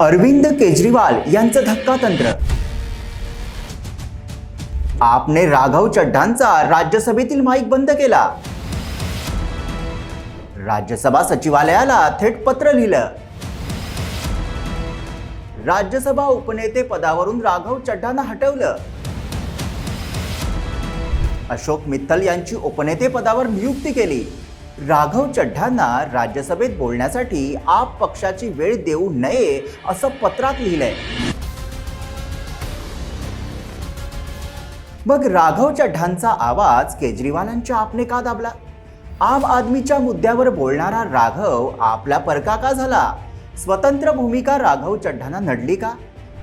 अरविंद केजरीवाल यांचं धक्कातंत्र. आपने राघव चड्ढांचा राज्यसभेतील माईक बंद केला. राज्यसभा सचिवालयाला थेट पत्र लिहिलं. राज्यसभा उपनेते पदावरून राघव चड्ढांना हटवलं. अशोक मित्तल यांची उपनेते पदावर नियुक्ती केली. राघव चड्ढांना राज्यसभेत बोलण्यासाठी आप पक्षाची वेळ देऊ नये असं पत्रात लिहिलंय. मग राघव चड्ढांचा आवाज केजरीवालांच्या आपने का दाबला? आम आदमीच्या मुद्द्यावर बोलणारा राघव आपला परका का झाला? स्वतंत्र भूमिका राघव चड्ढांना नडली का?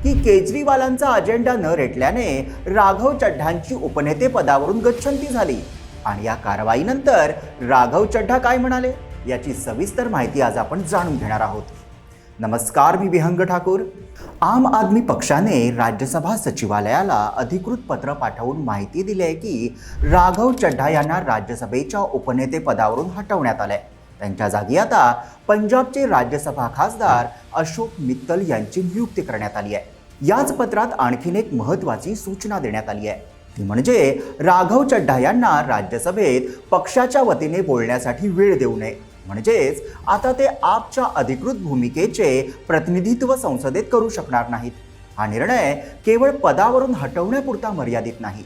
की केजरीवालांचा अजेंडा न रेटल्याने राघव चड्ढांची उपनेते पदावरून गच्छंती झाली? आणि या कारवाईनंतर राघव चड्ढा काय म्हणाले याची सविस्तर माहिती आज आपण जाणून घेणार आहोत. नमस्कार, मी विहंग ठाकूर. आम आदमी पक्षाने राज्यसभा सचिवालयाला अधिकृत पत्र पाठवून माहिती दिली आहे की राघव चड्ढा यांना राज्यसभेच्या उपनेते पदावरून हटवण्यात आलंय. त्यांच्या जागी आता पंजाबचे राज्यसभा खासदार अशोक मित्तल यांची नियुक्ती करण्यात आली आहे. याच पत्रात आणखीन एक महत्त्वाची सूचना देण्यात आली आहे, ती म्हणजे राघव चड्ढा यांना राज्यसभेत पक्षाच्या वतीने बोलण्यासाठी वेळ देऊ नये. म्हणजेच आता ते आपच्या अधिकृत भूमिकेचे प्रतिनिधित्व संसदेत करू शकणार नाहीत. हा निर्णय केवळ पदावरून हटवण्यापुरता मर्यादित नाही,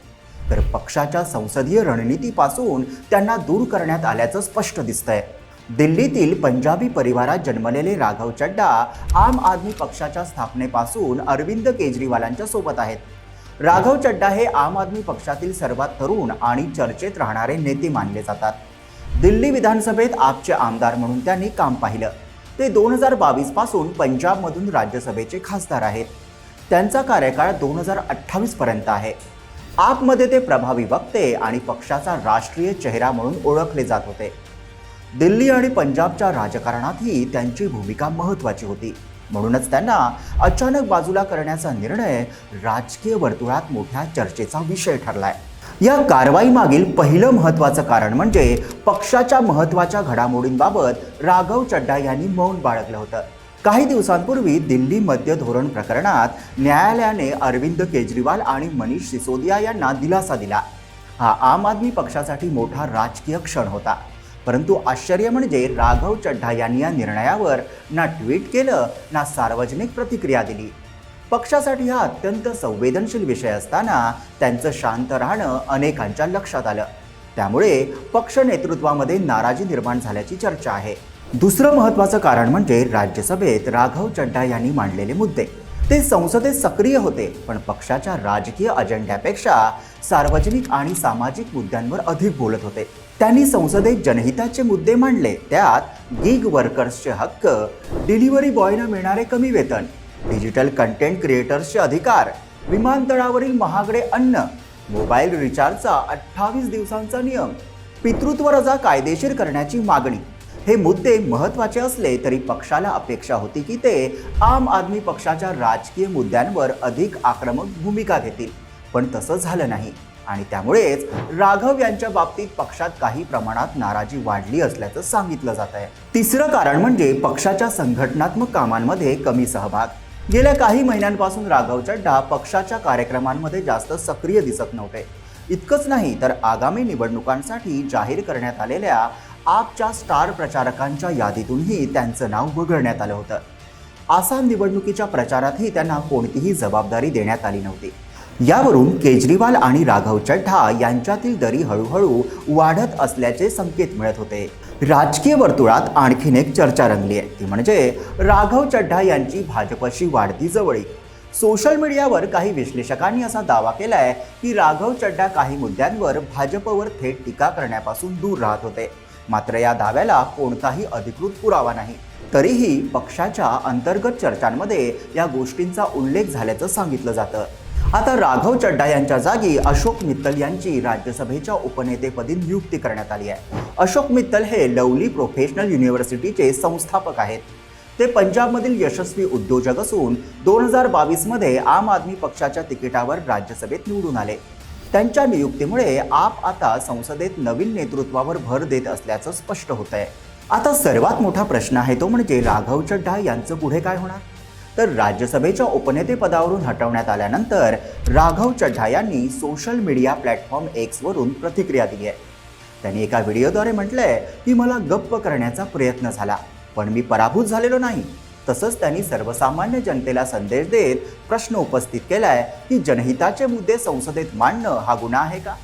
तर पक्षाच्या संसदीय रणनीतीपासून त्यांना दूर करण्यात आल्याचं स्पष्ट दिसतंय. दिल्लीतील पंजाबी परिवारात जन्मलेले राघव चड्ढा आम आदमी पक्षाच्या स्थापनेपासून अरविंद केजरीवालांच्या सोबत आहेत. राघव चड्ढा हे आम आदमी पक्षातील सर्वात तरुण आणि चर्चेत राहणारे नेते मानले जातात. दिल्ली विधानसभेत आपचे आमदार म्हणून त्यांनी काम पाहिलं. ते 2022 पासून पंजाबमधून राज्यसभेचे खासदार आहेत. त्यांचा कार्यकाळ 2028 पर्यंत आहे. आपमध्ये ते प्रभावी वक्ते आणि पक्षाचा राष्ट्रीय चेहरा म्हणून ओळखले जात होते. दिल्ली आणि पंजाबच्या राजकारणातही त्यांची भूमिका महत्त्वाची होती. म्हणूनच त्यांना अचानक बाजूला करण्याचा निर्णय राजकीय वर्तुळात मोठ्या चर्चेचा विषय ठरलाय. या कारवाईमागील पहिलं महत्त्वाचं कारण म्हणजे पक्षाच्या महत्त्वाच्या घडामोडींबाबत राघव चड्ढा यांनी मौन बाळगलं होतं. काही दिवसांपूर्वी दिल्ली मद्य धोरण प्रकरणात न्यायालयाने अरविंद केजरीवाल आणि मनीष सिसोदिया यांना दिलासा दिला. हा आम आदमी पक्षासाठी मोठा राजकीय क्षण होता. परंतु आश्चर्य म्हणजे राघव चड्ढा यांनी या निर्णयावर ना ट्विट केलं ना सार्वजनिक प्रतिक्रिया दिली. पक्षासाठी हा अत्यंत संवेदनशील विषय असताना त्यांचं शांत राहणं अनेकांच्या लक्षात आलं. त्यामुळे पक्ष नेतृत्वामध्ये नाराजी निर्माण झाल्याची चर्चा आहे. दुसरं महत्त्वाचं कारण म्हणजे राज्यसभेत राघव चड्ढा यांनी मांडलेले मुद्दे. ते संसदेत सक्रिय होते, पण पक्षाच्या राजकीय अजेंड्यापेक्षा सार्वजनिक आणि सामाजिक मुद्द्यांवर अधिक बोलत होते. त्यांनी संसदेत जनहिताचे मुद्दे मांडले. त्यात गिग वर्कर्सचे हक्क, डिलिव्हरी बॉयना मिळणारे कमी वेतन, डिजिटल कंटेंट क्रिएटर्सचे अधिकार, विमानतळावरील महागडे अन्न, मोबाईल रिचार्जचा 28 दिवसांचा नियम, पितृत्व रजा कायदेशीर करण्याची मागणी. हे मुद्दे महत्त्वाचे असले तरी पक्षाला अपेक्षा होती की ते आम आदमी पक्षाच्या राजकीय मुद्द्यांवर अधिक आक्रमक भूमिका घेतील, पण तसं झालं नाही. आणि त्यामुळेच राघव यांच्या बाबतीत पक्षात काही प्रमाणात नाराजी वाढली असल्याचं सांगितलं जात आहे. तिसरं कारण म्हणजे पक्षाच्या संघटनात्मक कामांमध्ये कमी सहभाग. गेल्या काही महिन्यांपासून राघव चड्ढा पक्षाच्या कार्यक्रमांमध्ये जास्त सक्रिय दिसत नव्हते. इतकंच नाही तर आगामी निवडणुकांसाठी जाहीर करण्यात आलेल्या आपच्या स्टार प्रचारकांच्या यादीतूनही त्यांचं नाव वगळण्यात आलं होतं. आसाम निवडणुकीच्या प्रचारातही त्यांना कोणतीही जबाबदारी देण्यात आली नव्हती. यावरून केजरीवाल आणि राघव चड्ढा यांच्यातील दरी हळूहळू वाढत असल्याचे संकेत मिळत होते. राजकीय वर्तुळात आणखीन एक चर्चा रंगली आहे, ती म्हणजे राघव चड्ढा यांची भाजपशी वाढती जवळीक. सोशल मीडियावर काही विश्लेषकांनी असा दावा केलाय की राघव चड्ढा काही मुद्द्यांवर भाजपवर थेट टीका करण्यापासून दूर राहत होते. मात्र या दाव्याला कोणताही अधिकृत पुरावा नाही. तरीही पक्षाच्या अंतर्गत चर्चांमध्ये या गोष्टींचा उल्लेख झाल्याचं सांगितलं जातं. आता राघव चड्ढा यांच्या जागी अशोक मित्तल यांची राज्यसभेच्या उपनेतेपदी नियुक्ती करण्यात आली आहे. अशोक मित्तल हे लवली प्रोफेशनल युनिव्हर्सिटीचे संस्थापक आहेत. ते पंजाबमधील यशस्वी उद्योजक असून 2022 मध्ये आम आदमी पक्षाच्या तिकिटावर राज्यसभेत निवडून आले. त्यांच्या नियुक्तीमुळे आप आता संसदेत नवीन नेतृत्वावर भर देत असल्याचं स्पष्ट होत आहे. आता सर्वात मोठा प्रश्न आहे तो म्हणजे राघव चड्ढा यांचं पुढे काय होणार? तर राज्यसभेच्या उपनेते पदावरून हटवण्यात आल्यानंतर राघव चड्ढा यांनी सोशल मीडिया प्लॅटफॉर्म एक्सवरून प्रतिक्रिया दिली आहे. त्यांनी एका व्हिडिओद्वारे म्हटलंय की मला गप्प करण्याचा प्रयत्न झाला, पण मी पराभूत झालेलो नाही. तसंच त्यांनी सर्वसामान्य जनतेला संदेश देत प्रश्न उपस्थित केलाय की जनहिताचे मुद्दे संसदेत मांडणं हा गुन्हा आहे का?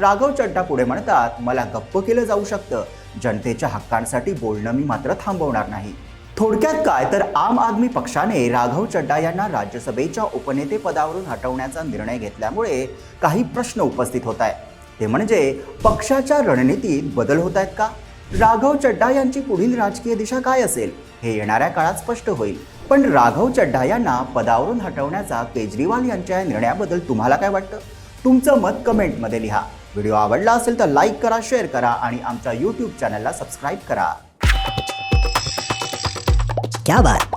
राघव चड्ढा पुढे म्हणतात, मला गप्प केलं जाऊ शकतं, जनतेच्या हक्कांसाठी बोलणं मी मात्र थांबवणार नाही. थोडक्यात काय तर आम आदमी पक्षाने राघव चड्ढा यांना राज्यसभेच्या उपनेते पदावरून हटवण्याचा निर्णय घेतल्यामुळे काही प्रश्न उपस्थित होत आहेत. ते म्हणजे पक्षाच्या रणनीतीत बदल होत आहेत का? राघव चड्ढा यांची पुढील राजकीय दिशा काय असेल हे येणाऱ्या काळात स्पष्ट होईल. पण राघव चड्ढा यांना पदावरून हटवण्याचा केजरीवाल यांच्या निर्णयाबद्दल तुम्हाला काय वाटतं? तुमचं मत कमेंटमध्ये लिहा. व्हिडिओ आवडला असेल तर लाईक करा, शेअर करा आणि आमच्या यूट्यूब चॅनलला सबस्क्राईब करा. क्या बात